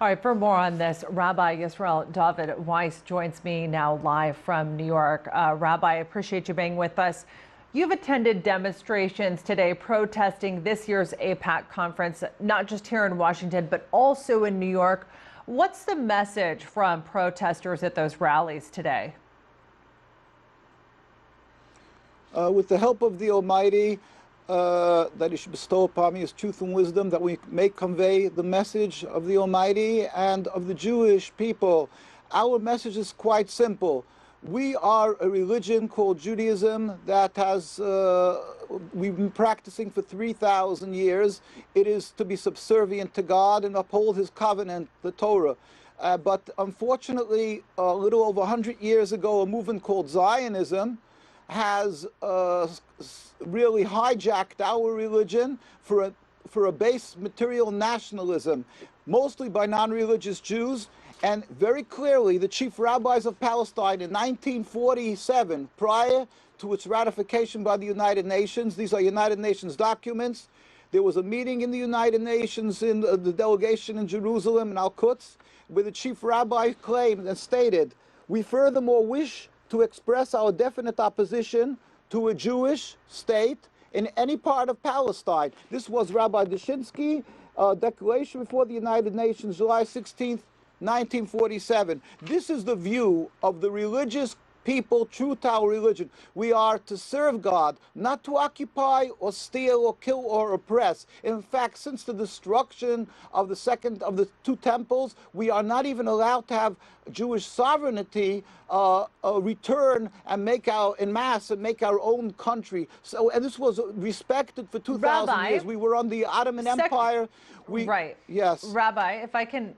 All right, for more on this, Rabbi Yisrael David Weiss joins me now live from New York. Rabbi, I appreciate you being with us. You've attended demonstrations today protesting this year's AIPAC conference, not just here in Washington, but also in New York. What's the message from protesters at those rallies today? With the help of the Almighty, that He should bestow upon me His truth and wisdom, that we may convey the message of the Almighty and of the Jewish people. Our message is quite simple. We are a religion called Judaism that we've been practicing for 3,000 years. It is to be subservient to God and uphold His covenant, the Torah. But unfortunately, a little over 100 years ago, a movement called Zionism has really hijacked our religion for a base material nationalism, mostly by non-religious Jews. And very clearly, the chief rabbis of Palestine in 1947, prior to its ratification by the United Nations, these are United Nations documents, there was a meeting in the United Nations in the delegation in Jerusalem, in Al-Quds, where the chief rabbi claimed and stated, "We furthermore wish to express our definite opposition to a Jewish state in any part of Palestine." This was Rabbi Dushinsky, declaration before the United Nations, July 16th, 1947. This is the view of the religious people true to our religion. We are to serve God, not to occupy or steal or kill or oppress. In fact, since the destruction of the two temples, we are not even allowed to have Jewish sovereignty return and make our own country. So, and this was respected for 2,000 years. We were on the Ottoman Empire. Right. Yes. Rabbi, if I can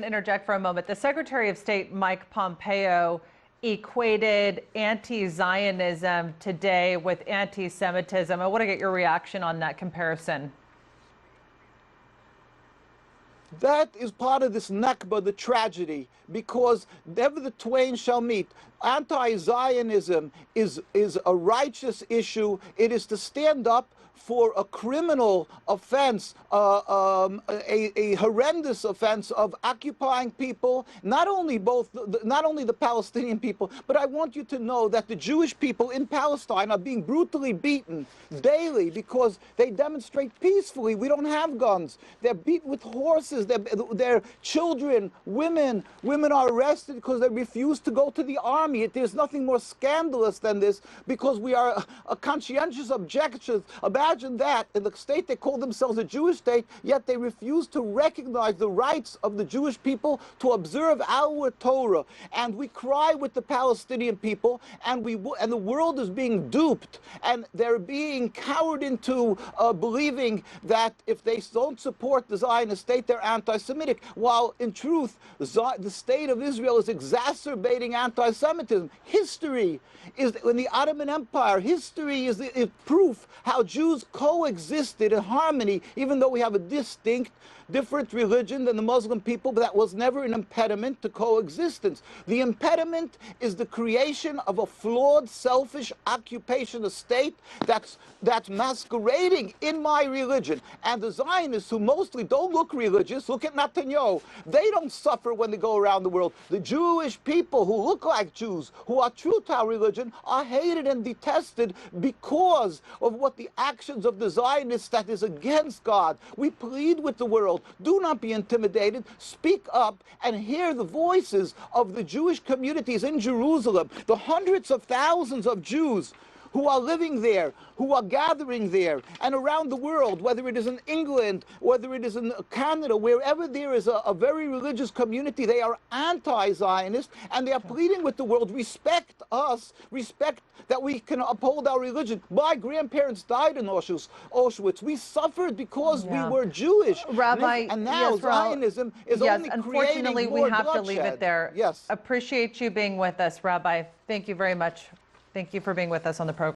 interject for a moment, the Secretary of State Mike Pompeo equated anti-Zionism today with anti-Semitism. I want to get your reaction on that comparison. That is part of this Nakba, the tragedy, because never the twain shall meet. Anti-Zionism is a righteous issue. It is to stand up for a criminal offense, a horrendous offense of occupying people, not only the Palestinian people, but I want you to know that the Jewish people in Palestine are being brutally beaten daily because they demonstrate peacefully. We don't have guns. They're beaten with horses. Their children, women are arrested because they refuse to go to the army. There's nothing more scandalous than this, because we are a conscientious objectors. Imagine that in the state they call themselves a Jewish state, yet they refuse to recognize the rights of the Jewish people to observe our Torah. And we cry with the Palestinian people, and the world is being duped, and they're being cowered into believing that if they don't support the Zionist state, they're anti-Semitic, while in truth, the state of Israel is exacerbating anti-Semitism. History is, in the Ottoman Empire, history is proof how Jews coexisted in harmony, even though we have a different religion than the Muslim people, but that was never an impediment to coexistence. The impediment is the creation of a flawed, selfish occupation state that's masquerading in my religion. And the Zionists, who mostly don't look religious, look at Netanyahu, they don't suffer when they go around the world. The Jewish people who look like Jews, who are true to our religion, are hated and detested because of what the actions of the Zionists that is against God. We plead with the world, do not be intimidated, speak up and hear the voices of the Jewish communities in Jerusalem, the hundreds of thousands of Jews who are living there, who are gathering there, and around the world, whether it is in England, whether it is in Canada, wherever there is a very religious community, they are anti-Zionist, and they are pleading with the world, respect us, respect that we can uphold our religion. My grandparents died in Auschwitz. We suffered because we were Jewish. Rabbi, and now Zionism is only unfortunately, creating more we have bloodshed. to leave it there. Yes. Appreciate you being with us, Rabbi. Thank you very much. Thank you for being with us on the program.